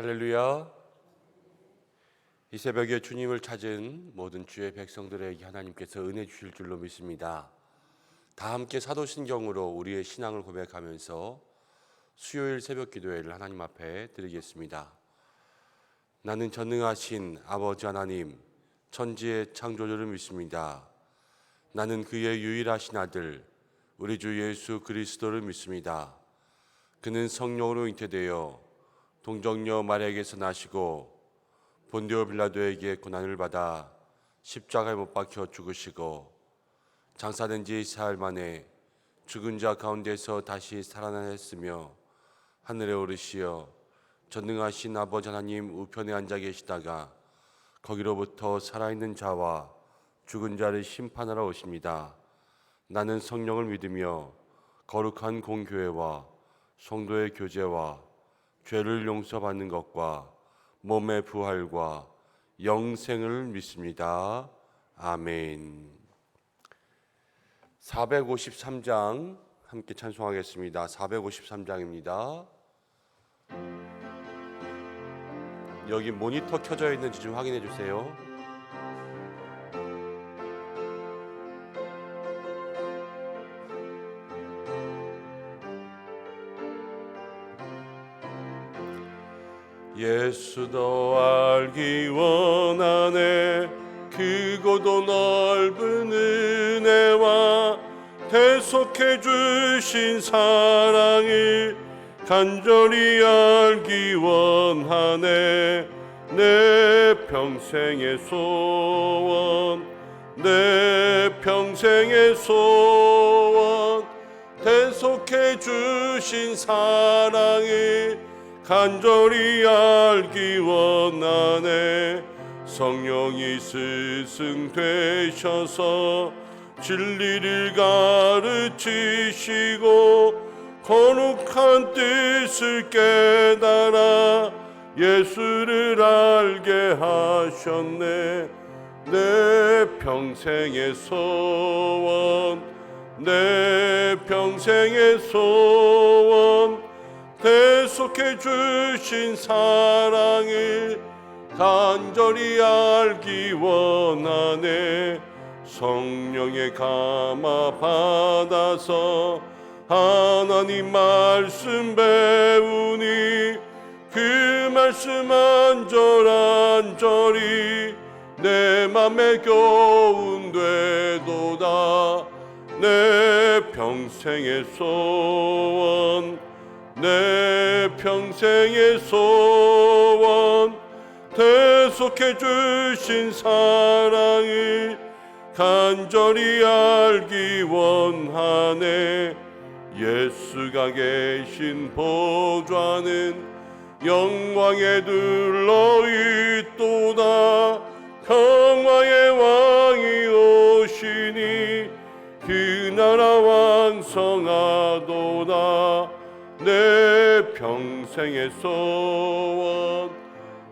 할렐루야. 이 새벽에 주님을 찾은 모든 주의 백성들에게 하나님께서 은혜 주실 줄로 믿습니다. 다 함께 사도신경으로 우리의 신앙을 고백하면서 수요일 새벽 기도회를 하나님 앞에 드리겠습니다. 나는 전능하신 아버지 하나님, 천지의 창조주를 믿습니다. 나는 그의 유일하신 아들, 우리 주 예수 그리스도를 믿습니다. 그는 성령으로 잉태되어 동정녀 마리아에게서 나시고 본디오 빌라도에게 고난을 받아 십자가에 못 박혀 죽으시고 장사된 지 사흘 만에 죽은 자 가운데서 다시 살아나셨으며 하늘에 오르시어 전능하신 아버지 하나님 우편에 앉아 계시다가 거기로부터 살아있는 자와 죽은 자를 심판하러 오십니다. 나는 성령을 믿으며 거룩한 공교회와 성도의 교제와 죄를 용서받는 것과 몸의 부활과 영생을 믿습니다. 아멘. 453장 함께 찬송하겠습니다. 453장입니다. 여기 모니터 켜져 있는지 좀 확인해 주세요. 예수도 알기 원하네. 크고도 넓은 은혜와 대속해 주신 사랑을 간절히 알기 원하네. 내 평생의 소원, 내 평생의 소원, 대속해 주신 사랑을 간절히 알기 원하네. 성령이 스승되셔서 진리를 가르치시고 거룩한 뜻을 깨달아 예수를 알게 하셨네. 내 평생의 소원, 내 평생의 소원, 대속해 주신 사랑을 간절히 알기 원하네. 성령의 감화 받아서 하나님 말씀 배우니 그 말씀 안절안절이 내 맘에 교훈 되도다. 내 평생의 소원, 내 평생의 소원, 대속해 주신 사랑을 간절히 알기 원하네. 예수가 계신 보좌는 영광에 둘러있도다. 평화의 왕이 오시니 그 나라 왕성하도다. 내 평생의 소원,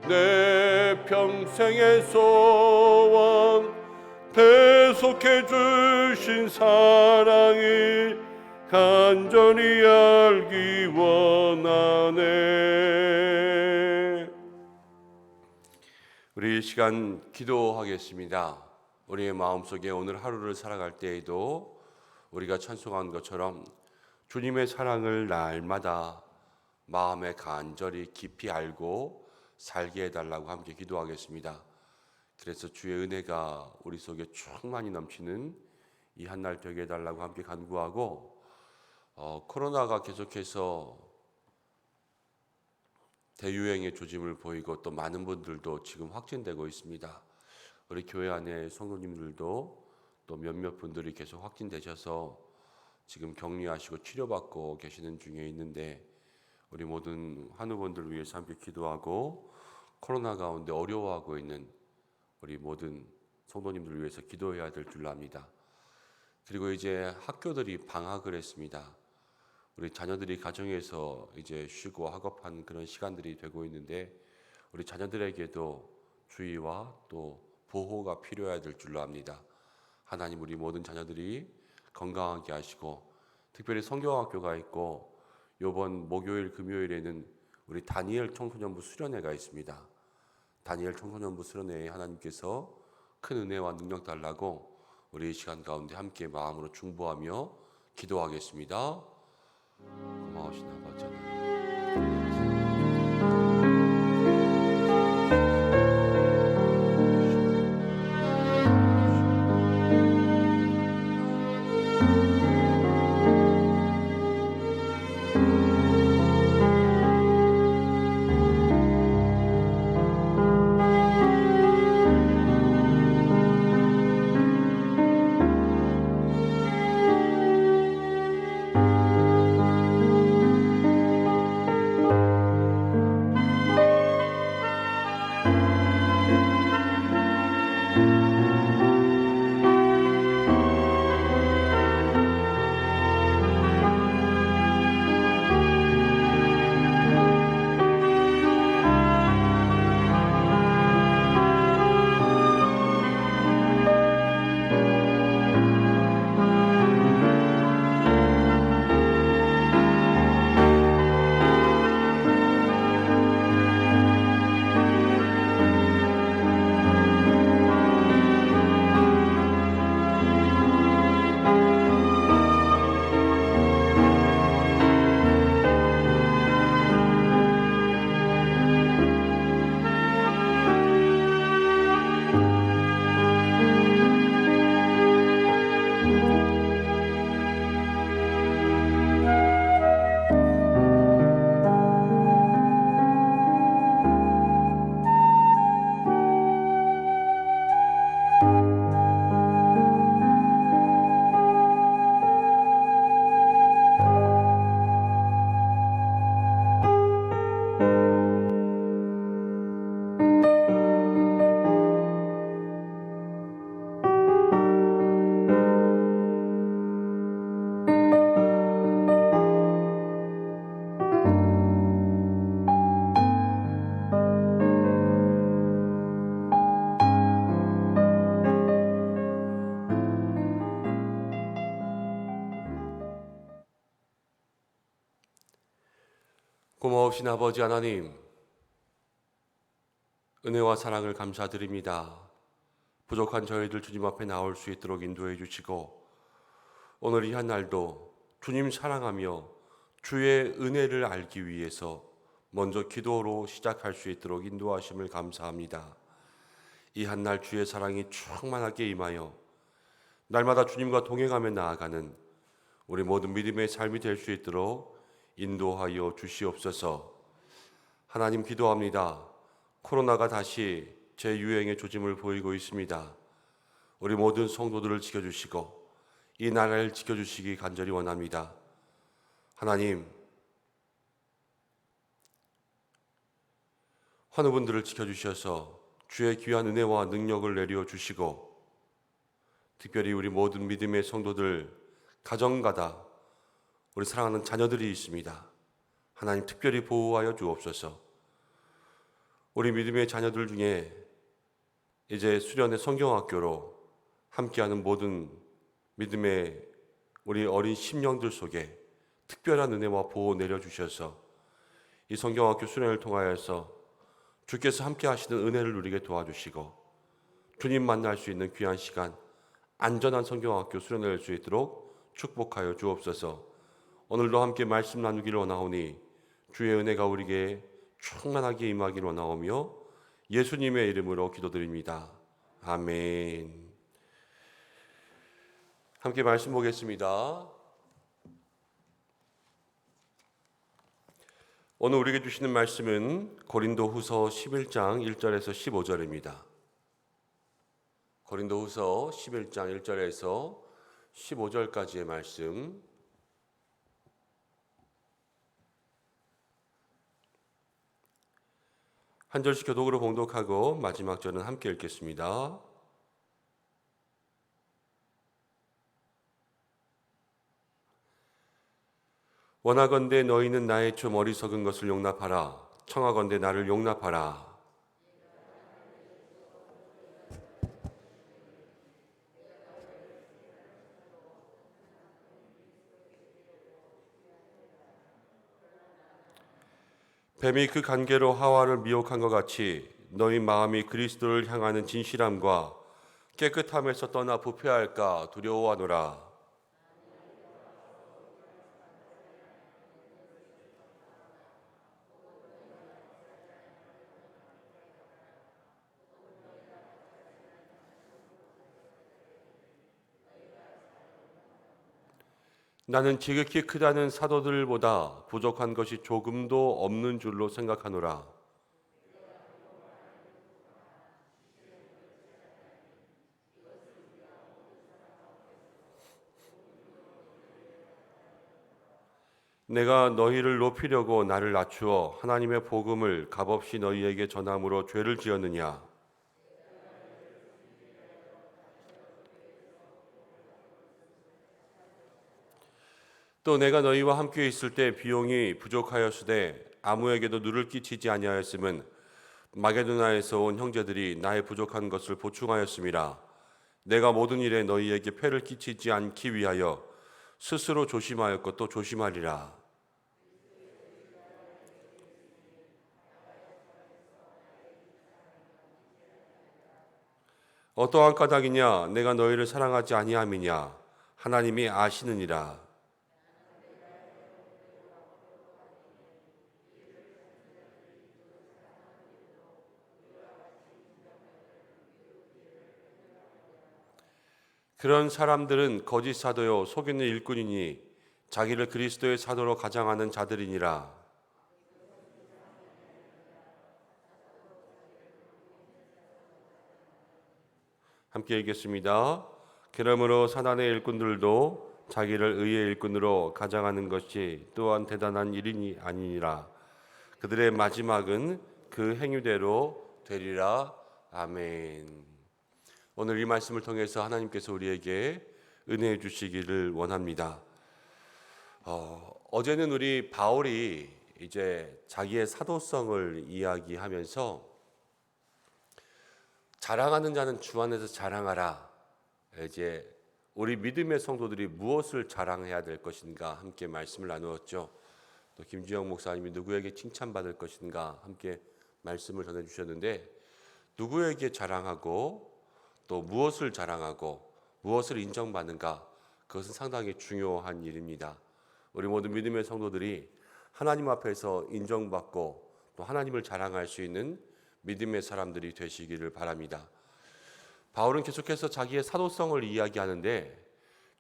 내 평생의 소원, 대속해 주신 사랑을 간절히 알기 원하네. 우리 이 시간 기도하겠습니다. 우리의 마음속에 오늘 하루를 살아갈 때에도 우리가 찬송한 것처럼 주님의 사랑을 날마다 마음에 간절히 깊이 알고 살게 해달라고 함께 기도하겠습니다. 그래서 주의 은혜가 우리 속에 충만히 넘치는 이 한날 되게 해달라고 함께 간구하고, 코로나가 계속해서 대유행의 조짐을 보이고 또 많은 분들도 지금 확진되고 있습니다. 우리 교회 안에 성도님들도 또 몇몇 분들이 계속 확진되셔서 지금 격리하시고 치료받고 계시는 중에 있는데, 우리 모든 환우분들을 위해서 함께 기도하고 코로나 가운데 어려워하고 있는 우리 모든 성도님들을 위해서 기도해야 될 줄 압니다. 그리고 이제 학교들이 방학을 했습니다. 우리 자녀들이 가정에서 이제 쉬고 학업하는 그런 시간들이 되고 있는데, 우리 자녀들에게도 주의와 또 보호가 필요해야 될 줄로 압니다. 하나님, 우리 모든 자녀들이 건강하게 하시고, 특별히 성경학교가 있고 이번 목요일 금요일에는 우리 다니엘 청소년부 수련회가 있습니다. 다니엘 청소년부 수련회에 하나님께서 큰 은혜와 능력 달라고 우리 이 시간 가운데 함께 마음으로 중보하며 기도하겠습니다. 고마우신 아버지 하나님, 고마우신 아버지 하나님, 은혜와 사랑을 감사드립니다. 부족한 저희들 주님 앞에 나올 수 있도록 인도해 주시고, 오늘 이 한 날도 주님 사랑하며 주의 은혜를 알기 위해서 먼저 기도로 시작할 수 있도록 인도하심을 감사합니다. 이 한 날 주의 사랑이 충만하게 임하여 날마다 주님과 동행하며 나아가는 우리 모든 믿음의 삶이 될 수 있도록 인도하여 주시옵소서. 하나님, 기도합니다. 코로나가 다시 재유행의 조짐을 보이고 있습니다. 우리 모든 성도들을 지켜주시고 이 나라를 지켜주시기 간절히 원합니다. 하나님, 환우분들을 지켜주셔서 주의 귀한 은혜와 능력을 내려주시고, 특별히 우리 모든 믿음의 성도들 가정가다 우리 사랑하는 자녀들이 있습니다. 하나님, 특별히 보호하여 주옵소서. 우리 믿음의 자녀들 중에 이제 수련의 성경학교로 함께하는 모든 믿음의 우리 어린 심령들 속에 특별한 은혜와 보호 내려주셔서 이 성경학교 수련을 통하여서 주께서 함께 하시는 은혜를 누리게 도와주시고, 주님 만날 수 있는 귀한 시간, 안전한 성경학교 수련을 수 있도록 축복하여 주옵소서. 오늘도 함께 말씀 나누기를 원하오니 주의 은혜가 우리에게 충만하게 임하기를 원하오며 예수님의 이름으로 기도드립니다. 아멘. 함께 말씀 보겠습니다. 오늘 우리에게 주시는 말씀은 고린도후서 11장 1절에서 15절입니다. 고린도후서 11장 1절에서 15절까지의 말씀, 한 절씩 교독으로 봉독하고 마지막 절은 함께 읽겠습니다. 원하건대 너희는 나의 좀 어리석은 것을 용납하라. 청하건대 나를 용납하라. 뱀이 그 관계로 하와를 미혹한 것 같이 너희 마음이 그리스도를 향하는 진실함과 깨끗함에서 떠나 부패할까 두려워하노라. 나는 지극히 크다는 사도들보다 부족한 것이 조금도 없는 줄로 생각하노라. 내가 너희를 높이려고 나를 낮추어 하나님의 복음을 값없이 너희에게 전함으로 죄를 지었느냐? 또 내가 너희와 함께 있을 때 비용이 부족하였으되 아무에게도 누를 끼치지 아니하였음은 마게도나에서 온 형제들이 나의 부족한 것을 보충하였음이라. 내가 모든 일에 너희에게 폐를 끼치지 않기 위하여 스스로 조심하였고 또 조심하리라. 어떠한 까닭이냐? 내가 너희를 사랑하지 아니함이냐? 하나님이 아시느니라. 그런 사람들은 거짓 사도요 속이는 일꾼이니 자기를 그리스도의 사도로 가장하는 자들이니라. 함께 읽겠습니다. 그러므로 사단의 일꾼들도 자기를 의의 일꾼으로 가장하는 것이 또한 대단한 일이 아니니라. 그들의 마지막은 그 행위대로 되리라. 아멘. 오늘 이 말씀을 통해서 하나님께서 우리에게 은혜해 주시기를 원합니다. 어제는 우리 바울이 이제 자기의 사도성을 이야기하면서 자랑하는 자는 주 안에서 자랑하라. 이제 우리 믿음의 성도들이 무엇을 자랑해야 될 것인가 함께 말씀을 나누었죠. 또 김주영 목사님이 누구에게 칭찬받을 것인가 함께 말씀을 전해 주셨는데 누구에게 자랑하고 또 무엇을 자랑하고 무엇을 인정받는가 그것은 상당히 중요한 일입니다. 우리 모든 믿음의 성도들이 하나님 앞에서 인정받고 또 하나님을 자랑할 수 있는 믿음의 사람들이 되시기를 바랍니다. 바울은 계속해서 자기의 사도성을 이야기하는데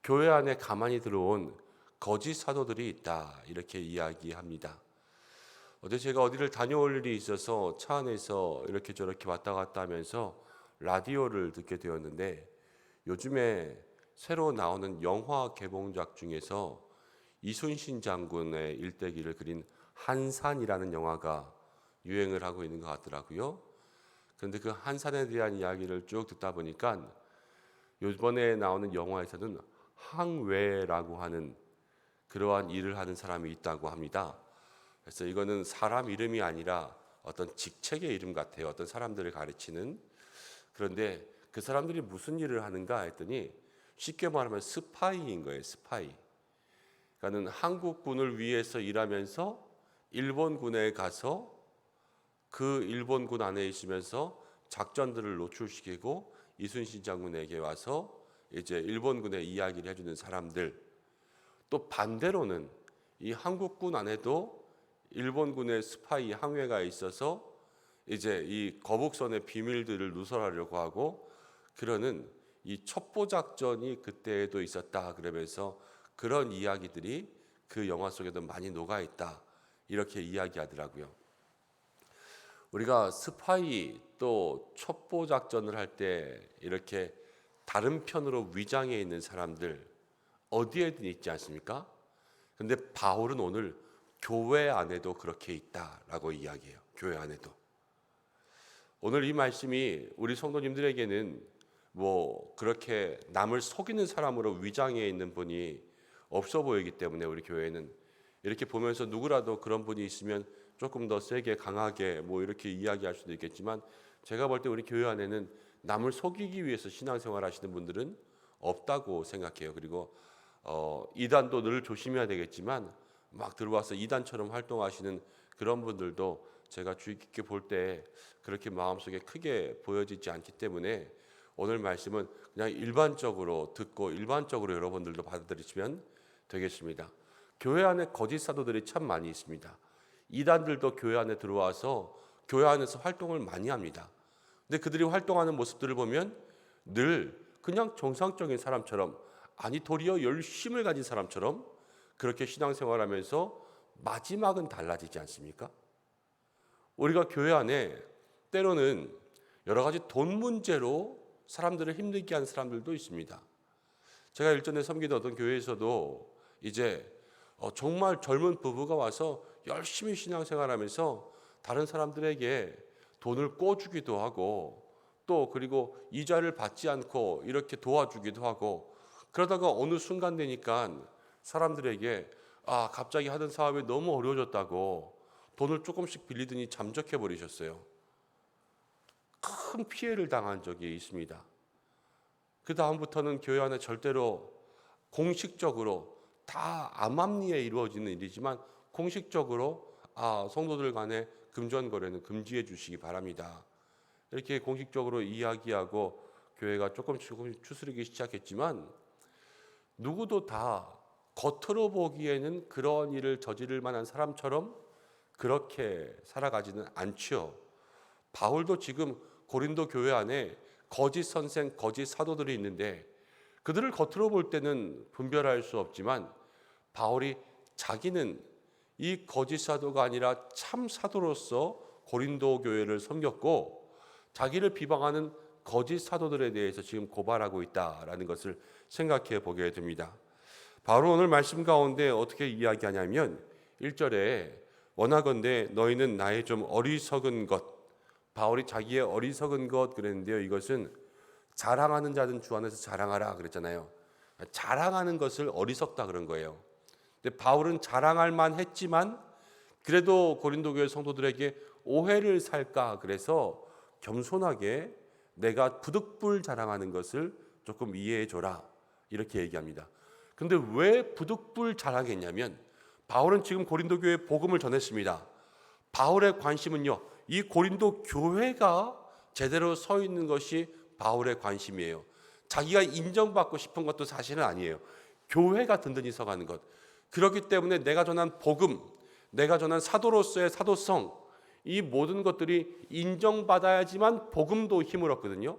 교회 안에 가만히 들어온 거짓 사도들이 있다 이렇게 이야기합니다. 어제 제가 어디를 다녀올 일이 있어서 차 안에서 이렇게 저렇게 왔다 갔다 하면서 라디오를 듣게 되었는데 요즘에 새로 나오는 영화 개봉작 중에서 이순신 장군의 일대기를 그린 한산이라는 영화가 유행을 하고 있는 것 같더라고요. 그런데 그 한산에 대한 이야기를 쭉 듣다 보니까 이번에 나오는 영화에서는 항외라고 하는 그러한 일을 하는 사람이 있다고 합니다. 그래서 이거는 사람 이름이 아니라 어떤 직책의 이름 같아요. 어떤 사람들을 가르치는. 그런데 그 사람들이 무슨 일을 하는가 했더니 쉽게 말하면 스파이인 거예요. 스파이. 그러니까는 한국군을 위해서 일하면서 일본군에 가서 그 일본군 안에 있으면서 작전들을 노출시키고 이순신 장군에게 와서 이제 일본군의 이야기를 해주는 사람들. 또 반대로는 이 한국군 안에도 일본군의 스파이 항회가 있어서 이제 이 거북선의 비밀들을 누설하려고 하고 그러는 이 첩보 작전이 그때에도 있었다 그러면서 그런 이야기들이 그 영화 속에도 많이 녹아 있다 이렇게 이야기하더라고요. 우리가 스파이 또 첩보 작전을 할 때 이렇게 다른 편으로 위장해 있는 사람들 어디에든 있지 않습니까? 근데 바울은 오늘 교회 안에도 그렇게 있다라고 이야기해요. 교회 안에도. 오늘 이 말씀이 우리 성도님들에게는 뭐 그렇게 남을 속이는 사람으로 위장해 있는 분이 없어 보이기 때문에 우리 교회는 이렇게 보면서 누구라도 그런 분이 있으면 조금 더 세게 강하게 뭐 이렇게 이야기할 수도 있겠지만 제가 볼 때 우리 교회 안에는 남을 속이기 위해서 신앙생활 하시는 분들은 없다고 생각해요. 그리고 이단도 늘 조심해야 되겠지만 막 들어와서 이단처럼 활동하시는 그런 분들도 제가 주의 깊게 볼 때 그렇게 마음속에 크게 보여지지 않기 때문에 오늘 말씀은 그냥 일반적으로 듣고 일반적으로 여러분들도 받아들이시면 되겠습니다. 교회 안에 거짓 사도들이 참 많이 있습니다. 이단들도 교회 안에 들어와서 교회 안에서 활동을 많이 합니다. 근데 그들이 활동하는 모습들을 보면 늘 그냥 정상적인 사람처럼, 아니 도리어 열심을 가진 사람처럼 그렇게 신앙생활하면서 마지막은 달라지지 않습니까? 우리가 교회 안에 때로는 여러 가지 돈 문제로 사람들을 힘들게 하는 사람들도 있습니다. 제가 일전에 섬기던 어떤 교회에서도 이제 정말 젊은 부부가 와서 열심히 신앙생활하면서 다른 사람들에게 돈을 꿔주기도 하고 또 그리고 이자를 받지 않고 이렇게 도와주기도 하고, 그러다가 어느 순간 되니까 사람들에게 갑자기 하던 사업이 너무 어려워졌다고 돈을 조금씩 빌리더니 잠적해 버리셨어요. 큰 피해를 당한 적이 있습니다. 그 다음부터는 교회 안에 절대로 공식적으로 다 암암리에 이루어지는 일이지만 공식적으로 성도들 간의 금전거래는 금지해 주시기 바랍니다. 이렇게 공식적으로 이야기하고 교회가 조금씩 추스르기 시작했지만 누구도 다 겉으로 보기에는 그런 일을 저지를 만한 사람처럼 그렇게 살아가지는 않죠. 바울도 지금 고린도 교회 안에 거짓 선생, 거짓 사도들이 있는데 그들을 겉으로 볼 때는 분별할 수 없지만 바울이 자기는 이 거짓 사도가 아니라 참 사도로서 고린도 교회를 섬겼고 자기를 비방하는 거짓 사도들에 대해서 지금 고발하고 있다라는 것을 생각해 보게 됩니다. 바로 오늘 말씀 가운데 어떻게 이야기하냐면 1절에 원하건대 너희는 나의 좀 어리석은 것, 바울이 자기의 어리석은 것 그랬는데요. 이것은 자랑하는 자는 주 안에서 자랑하라 그랬잖아요. 자랑하는 것을 어리석다 그런 거예요. 근데 바울은 자랑할 만했지만 그래도 고린도 교회 성도들에게 오해를 살까 그래서 겸손하게 내가 부득불 자랑하는 것을 조금 이해해 줘라 이렇게 얘기합니다. 근데 왜 부득불 자랑했냐면 바울은 지금 고린도 교회에 복음을 전했습니다. 바울의 관심은요, 이 고린도 교회가 제대로 서 있는 것이 바울의 관심이에요. 자기가 인정받고 싶은 것도 사실은 아니에요. 교회가 든든히 서가는 것. 그렇기 때문에 내가 전한 복음, 내가 전한 사도로서의 사도성, 이 모든 것들이 인정받아야지만 복음도 힘을 얻거든요.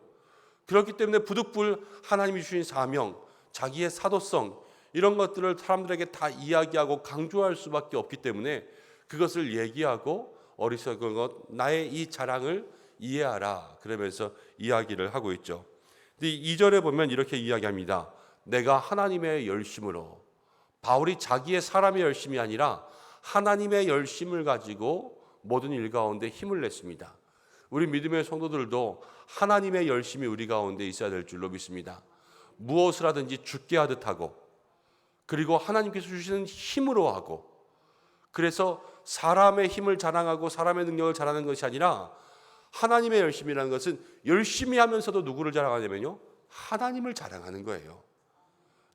그렇기 때문에 부득불 하나님이 주신 사명, 자기의 사도성 이런 것들을 사람들에게 다 이야기하고 강조할 수밖에 없기 때문에 그것을 얘기하고 어리석은 것, 나의 이 자랑을 이해하라 그러면서 이야기를 하고 있죠. 근데 2절에 보면 이렇게 이야기합니다. 내가 하나님의 열심으로, 바울이 자기의 사람의 열심이 아니라 하나님의 열심을 가지고 모든 일 가운데 힘을 냈습니다. 우리 믿음의 성도들도 하나님의 열심이 우리 가운데 있어야 될 줄로 믿습니다. 무엇을 하든지 죽게 하듯 하고 그리고 하나님께서 주시는 힘으로 하고, 그래서 사람의 힘을 자랑하고 사람의 능력을 자랑하는 것이 아니라 하나님의 열심이라는 것은 열심히 하면서도 누구를 자랑하냐면요, 하나님을 자랑하는 거예요.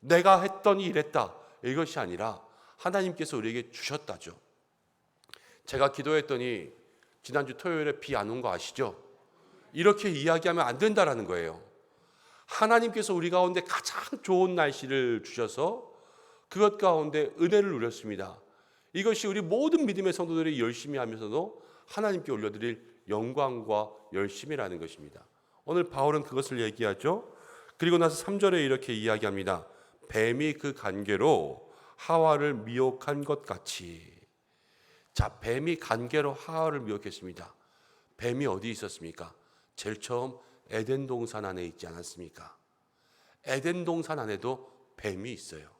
내가 했더니 이랬다 이것이 아니라 하나님께서 우리에게 주셨다죠. 제가 기도했더니 지난주 토요일에 비 안 온 거 아시죠? 이렇게 이야기하면 안 된다라는 거예요. 하나님께서 우리 가운데 가장 좋은 날씨를 주셔서 그것 가운데 은혜를 누렸습니다. 이것이 우리 모든 믿음의 성도들이 열심히 하면서도 하나님께 올려드릴 영광과 열심이라는 것입니다. 오늘 바울은 그것을 얘기하죠. 그리고 나서 3절에 이렇게 이야기합니다. 뱀이 그 간계로 하와를 미혹한 것 같이. 자, 뱀이 간계로 하와를 미혹했습니다. 뱀이 어디 있었습니까? 제일 처음 에덴 동산 안에 있지 않았습니까? 에덴 동산 안에도 뱀이 있어요.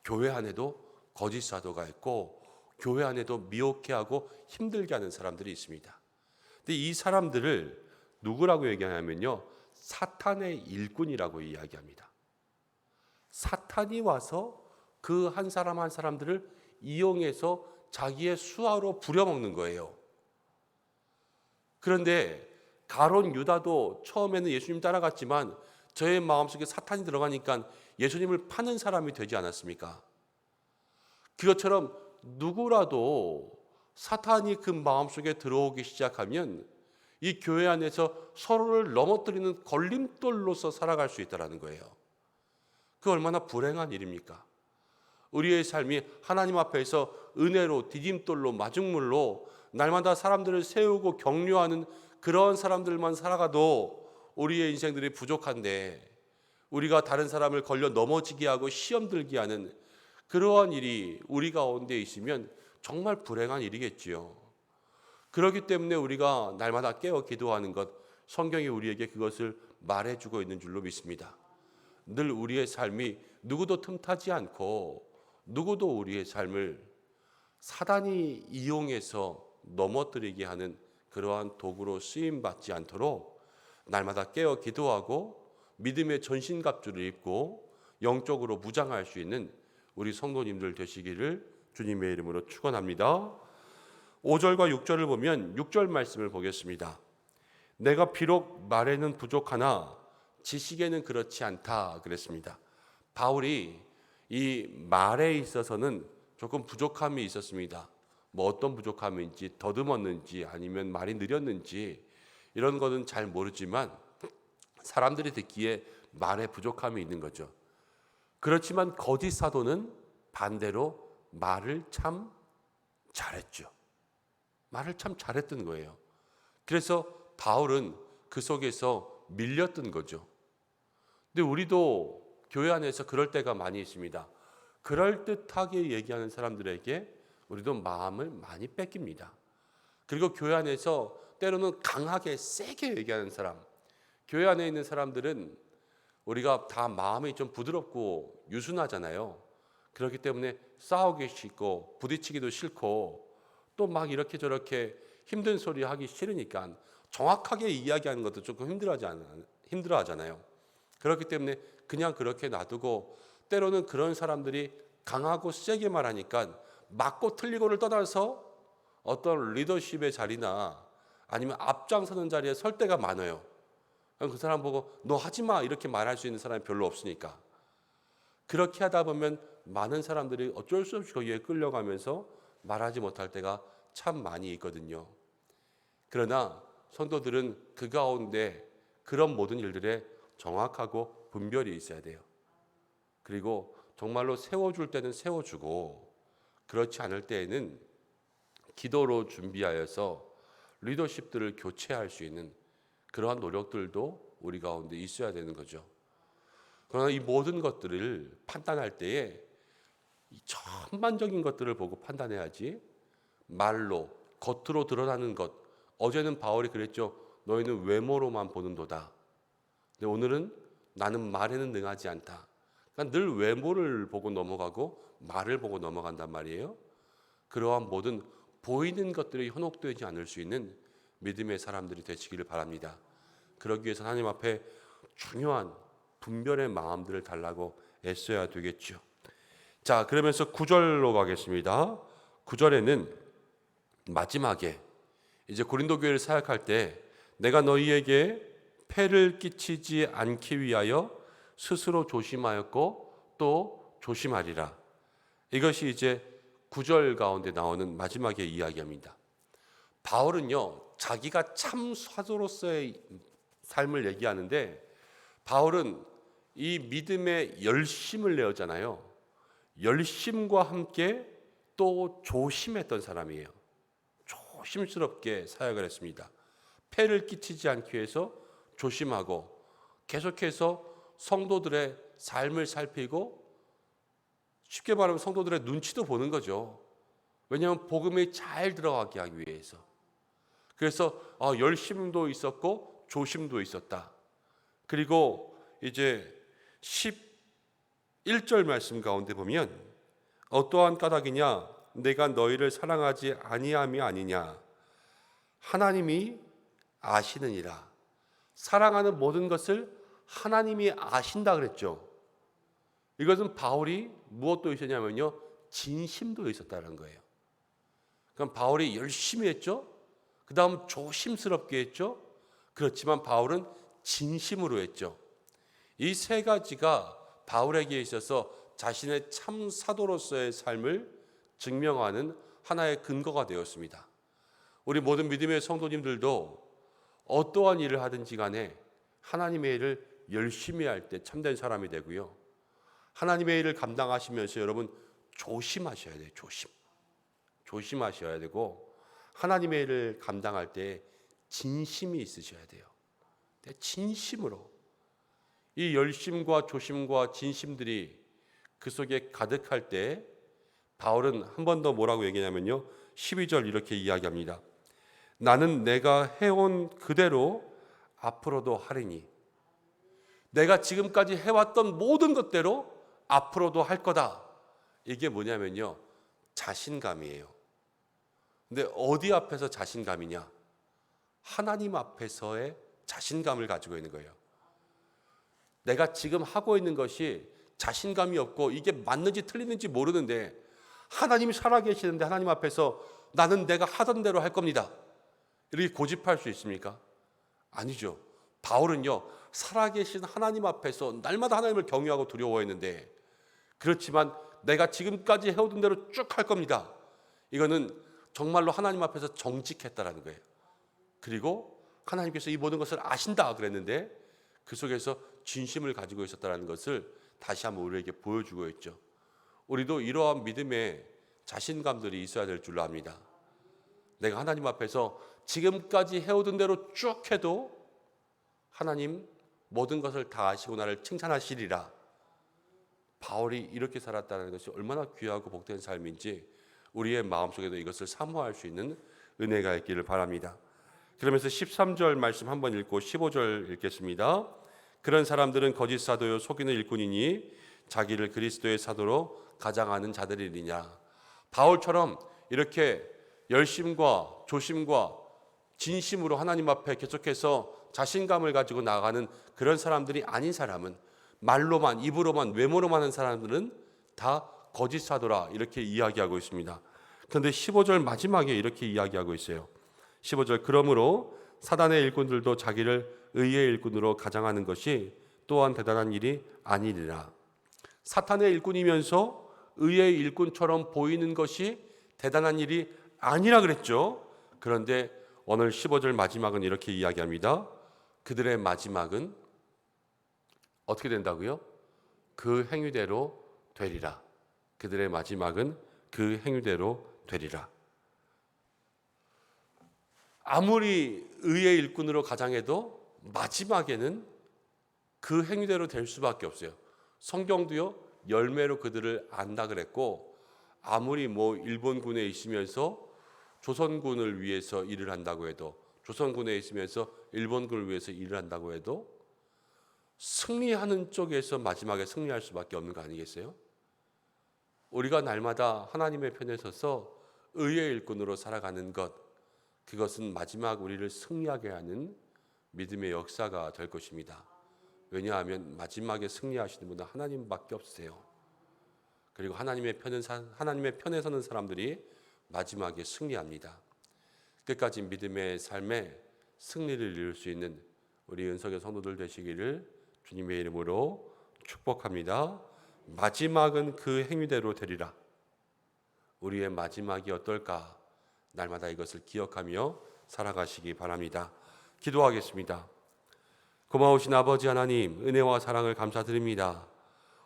교회 안에도 거짓 사도가 있고 교회 안에도 미혹해 하고 힘들게 하는 사람들이 있습니다. 근데 이 사람들을 누구라고 얘기하냐면요, 사탄의 일꾼이라고 이야기합니다. 사탄이 와서 그 한 사람 한 사람들을 이용해서 자기의 수하로 부려먹는 거예요. 그런데 가론 유다도 처음에는 예수님 따라갔지만 저의 마음속에 사탄이 들어가니까 예수님을 파는 사람이 되지 않았습니까? 그것처럼 누구라도 사탄이 그 마음속에 들어오기 시작하면 이 교회 안에서 서로를 넘어뜨리는 걸림돌로서 살아갈 수 있다는 거예요. 그 얼마나 불행한 일입니까? 우리의 삶이 하나님 앞에서 은혜로 디딤돌로 마중물로 날마다 사람들을 세우고 격려하는 그런 사람들만 살아가도 우리의 인생들이 부족한데, 우리가 다른 사람을 걸려 넘어지게 하고 시험 들게 하는 그러한 일이 우리 가운데 있으면 정말 불행한 일이겠지요. 그렇기 때문에 우리가 날마다 깨어 기도하는 것, 성경이 우리에게 그것을 말해주고 있는 줄로 믿습니다. 늘 우리의 삶이 누구도 틈타지 않고 누구도 우리의 삶을 사단이 이용해서 넘어뜨리게 하는 그러한 도구로 쓰임받지 않도록 날마다 깨어 기도하고 믿음의 전신갑주를 입고 영적으로 무장할 수 있는 우리 성도님들 되시기를 주님의 이름으로 축원합니다. 5절과 6절을 보면 6절 말씀을 보겠습니다. 내가 비록 말에는 부족하나 지식에는 그렇지 않다 그랬습니다. 바울이 이 말에 있어서는 조금 부족함이 있었습니다. 뭐 어떤 부족함인지, 더듬었는지 아니면 말이 느렸는지 이런 것은 잘 모르지만 사람들이 듣기에 말에 부족함이 있는 거죠. 그렇지만 거짓 사도는 반대로 말을 참 잘했죠. 말을 참 잘했던 거예요. 그래서 바울은 그 속에서 밀렸던 거죠. 근데 우리도 교회 안에서 그럴 때가 많이 있습니다. 그럴듯하게 얘기하는 사람들에게 우리도 마음을 많이 뺏깁니다. 그리고 교회 안에서 때로는 강하게 세게 얘기하는 사람, 교회 안에 있는 사람들은 우리가 다 마음이 좀 부드럽고 유순하잖아요. 그렇기 때문에 싸우기 싫고 부딪히기도 싫고 또 막 이렇게 저렇게 힘든 소리 하기 싫으니까 정확하게 이야기하는 것도 조금 힘들어하잖아요. 그렇기 때문에 그냥 그렇게 놔두고, 때로는 그런 사람들이 강하고 세게 말하니까 맞고 틀리고를 떠나서 어떤 리더십의 자리나 아니면 앞장서는 자리에 설 때가 많아요. 그 사람 보고 너 하지마 이렇게 말할 수 있는 사람이 별로 없으니까. 그렇게 하다 보면 많은 사람들이 어쩔 수 없이 거기에 끌려가면서 말하지 못할 때가 참 많이 있거든요. 그러나 성도들은 그 가운데 그런 모든 일들에 정확하고 분별이 있어야 돼요. 그리고 정말로 세워줄 때는 세워주고, 그렇지 않을 때에는 기도로 준비하여서 리더십들을 교체할 수 있는 그러한 노력들도 우리 가운데 있어야 되는 거죠. 그러나 이 모든 것들을 판단할 때에 이 전반적인 것들을 보고 판단해야지, 말로 겉으로 드러나는 것, 어제는 바울이 그랬죠. 너희는 외모로만 보는도다. 근데 오늘은 나는 말에는 능하지 않다. 그러니까 늘 외모를 보고 넘어가고 말을 보고 넘어간단 말이에요. 그러한 모든 보이는 것들이 현혹되지 않을 수 있는 믿음의 사람들이 되시기를 바랍니다. 그러기 위해서 하나님 앞에 중요한 분별의 마음들을 달라고 애써야 되겠죠. 자, 그러면서 9절로 가겠습니다. 9절에는 마지막에 이제 고린도 교회를 사역할 때 내가 너희에게 폐를 끼치지 않기 위하여 스스로 조심하였고 또 조심하리라. 이것이 이제 9절 가운데 나오는 마지막의 이야기입니다. 바울은요, 자기가 참 사도로서의 삶을 얘기하는데, 바울은 이 믿음의 열심을 내었잖아요. 열심과 함께 또 조심했던 사람이에요. 조심스럽게 사역을 했습니다. 폐를 끼치지 않기 위해서 조심하고 계속해서 성도들의 삶을 살피고, 쉽게 말하면 성도들의 눈치도 보는 거죠. 왜냐하면 복음이 잘 들어가게 하기 위해서. 그래서 열심도 있었고 조심도 있었다. 그리고 이제 11절 말씀 가운데 보면 어떠한 까닭이냐, 내가 너희를 사랑하지 아니함이 아니냐, 하나님이 아시느니라. 사랑하는 모든 것을 하나님이 아신다 그랬죠. 이것은 바울이 무엇도 있었냐면요, 진심도 있었다는 거예요. 그럼 바울이 열심히 했죠. 그 다음 조심스럽게 했죠. 그렇지만 바울은 진심으로 했죠. 이 세 가지가 바울에게 있어서 자신의 참 사도로서의 삶을 증명하는 하나의 근거가 되었습니다. 우리 모든 믿음의 성도님들도 어떠한 일을 하든지 간에 하나님의 일을 열심히 할 때 참된 사람이 되고요. 하나님의 일을 감당하시면서 여러분 조심하셔야 돼요. 조심하셔야 되고 하나님의 일을 감당할 때 진심이 있으셔야 돼요. 진심으로 이 열심과 조심과 진심들이 그 속에 가득할 때 바울은 한 번 더 뭐라고 얘기하냐면요. 12절 이렇게 이야기합니다. 나는 내가 해온 그대로 앞으로도 하리니 내가 지금까지 해왔던 모든 것대로 앞으로도 할 거다. 이게 뭐냐면요. 자신감이에요. 근데 어디 앞에서 자신감이냐? 하나님 앞에서의 자신감을 가지고 있는 거예요. 내가 지금 하고 있는 것이 자신감이 없고 이게 맞는지 틀리는지 모르는데 하나님이 살아계시는데 하나님 앞에서 나는 내가 하던 대로 할 겁니다. 이렇게 고집할 수 있습니까? 아니죠. 바울은요. 살아계신 하나님 앞에서 날마다 하나님을 경외하고 두려워했는데 그렇지만 내가 지금까지 해오던 대로 쭉 할 겁니다. 이거는 정말로 하나님 앞에서 정직했다라는 거예요. 그리고 하나님께서 이 모든 것을 아신다 그랬는데 그 속에서 진심을 가지고 있었다는 것을 다시 한번 우리에게 보여주고 있죠. 우리도 이러한 믿음의 자신감들이 있어야 될 줄로 압니다. 내가 하나님 앞에서 지금까지 해오던 대로 쭉 해도 하나님 모든 것을 다 아시고 나를 칭찬하시리라. 바울이 이렇게 살았다는 것이 얼마나 귀하고 복된 삶인지 우리의 마음속에도 이것을 사모할 수 있는 은혜가 있기를 바랍니다. 그러면서 13절 말씀 한번 읽고 15절 읽겠습니다. 그런 사람들은 거짓 사도요 속이는 일꾼이니 자기를 그리스도의 사도로 가장하는 자들이니냐. 바울처럼 이렇게 열심과 조심과 진심으로 하나님 앞에 계속해서 자신감을 가지고 나아가는 그런 사람들이 아닌 사람은 말로만 입으로만 외모로만 하는 사람들은 다 거짓 사도라 이렇게 이야기하고 있습니다. 그런데 15절 마지막에 이렇게 이야기하고 있어요. 15절 그러므로 사단의 일꾼들도 자기를 의의 일꾼으로 가장하는 것이 또한 대단한 일이 아니리라. 사탄의 일꾼이면서 의의 일꾼처럼 보이는 것이 대단한 일이 아니라 그랬죠. 그런데 오늘 15절 마지막은 이렇게 이야기합니다. 그들의 마지막은 어떻게 된다고요? 그 행위대로 되리라. 그들의 마지막은 그 행위대로 되리라. 아무리 의의 일꾼으로 가장해도 마지막에는 그 행위대로 될 수밖에 없어요. 성경도요 열매로 그들을 안다 그랬고 아무리 일본군에 있으면서 조선군을 위해서 일을 한다고 해도 조선군에 있으면서 일본군을 위해서 일을 한다고 해도 승리하는 쪽에서 마지막에 승리할 수밖에 없는 거 아니겠어요? 우리가 날마다 하나님의 편에 서서 의의 일꾼으로 살아가는 것, 그것은 마지막 우리를 승리하게 하는 믿음의 역사가 될 것입니다. 왜냐하면 마지막에 승리하시는 분은 하나님밖에 없으세요. 그리고 하나님의 편에 서는 사람들이 마지막에 승리합니다. 끝까지 믿음의 삶에 승리를 이룰 수 있는 우리 은석의 성도들 되시기를 주님의 이름으로 축복합니다. 마지막은 그 행위대로 되리라. 우리의 마지막이 어떨까? 날마다 이것을 기억하며 살아가시기 바랍니다. 기도하겠습니다. 고마우신 아버지 하나님, 은혜와 사랑을 감사드립니다.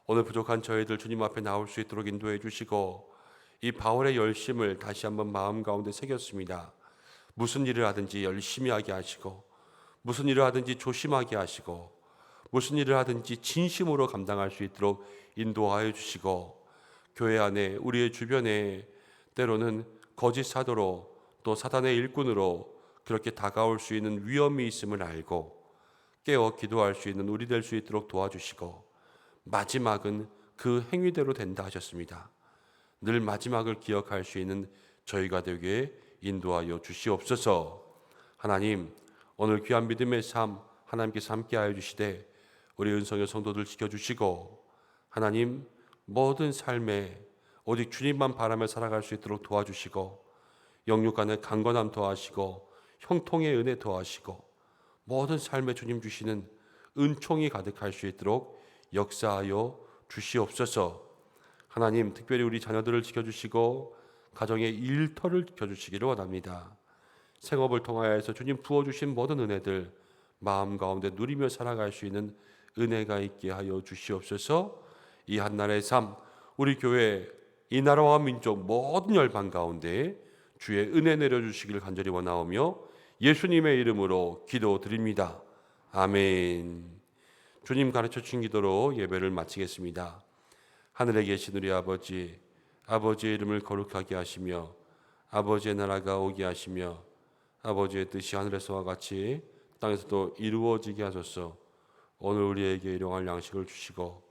오늘 부족한 저희들 주님 앞에 나올 수 있도록 인도해 주시고 이 바울의 열심을 다시 한번 마음 가운데 새겼습니다. 무슨 일을 하든지 열심히 하게 하시고 무슨 일을 하든지 조심하게 하시고 무슨 일을 하든지 진심으로 감당할 수 있도록 인도하여 주시고 교회 안에 우리의 주변에 때로는 거짓 사도로 또 사단의 일꾼으로 그렇게 다가올 수 있는 위험이 있음을 알고 깨어 기도할 수 있는 우리 될 수 있도록 도와주시고 마지막은 그 행위대로 된다 하셨습니다. 늘 마지막을 기억할 수 있는 저희가 되게 인도하여 주시옵소서. 하나님, 오늘 귀한 믿음의 삶 하나님께서 함께하여 주시되 우리 은성의 성도들 지켜주시고 하나님 모든 삶에 오직 주님만 바라며 살아갈 수 있도록 도와주시고 영육 간의 강건함 더하시고 형통의 은혜 더하시고 모든 삶에 주님 주시는 은총이 가득할 수 있도록 역사하여 주시옵소서. 하나님 특별히 우리 자녀들을 지켜주시고 가정의 일터를 켜주시기를 원합니다. 생업을 통하여서 주님 부어주신 모든 은혜들 마음 가운데 누리며 살아갈 수 있는 은혜가 있게 하여 주시옵소서. 이 한날의 삶, 우리 교회 이 나라와 민족 모든 열방 가운데 주의 은혜 내려주시기를 간절히 원하오며 예수님의 이름으로 기도드립니다. 아멘. 주님 가르쳐 주신 기도로 예배를 마치겠습니다. 하늘에 계신 우리 아버지, 아버지의 이름을 거룩하게 하시며 아버지의 나라가 오게 하시며 아버지의 뜻이 하늘에서와 같이 땅에서도 이루어지게 하소서. 오늘 우리에게 일용할 양식을 주시고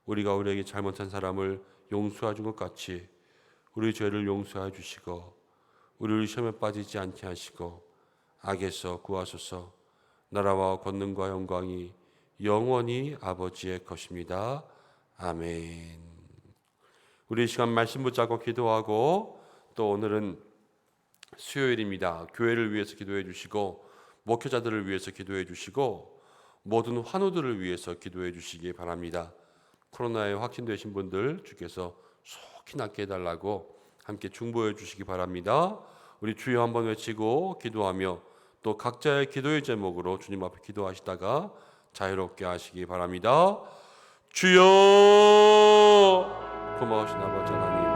우리가 우리에게 잘못한 사람을 용서해 준 것 같이 우리 죄를 용서해 주시고 우리를 시험에 빠지지 않게 하시고 악에서 구하소서. 나라와 권능과 영광이 영원히 아버지의 것입니다. 아멘. 우리 이 시간 말씀 붙잡고 기도하고 또 오늘은 수요일입니다. 교회를 위해서 기도해 주시고 목회자들을 위해서 기도해 주시고 모든 환우들을 위해서 기도해 주시기 바랍니다. 코로나에 확진되신 분들 주께서 속히 낫게 해달라고 함께 중보해 주시기 바랍니다. 우리 주여 한번 외치고 기도하며 또 각자의 기도의 제목으로 주님 앞에 기도하시다가 자유롭게 하시기 바랍니다. 주여, 고마우신 아버지 하나님,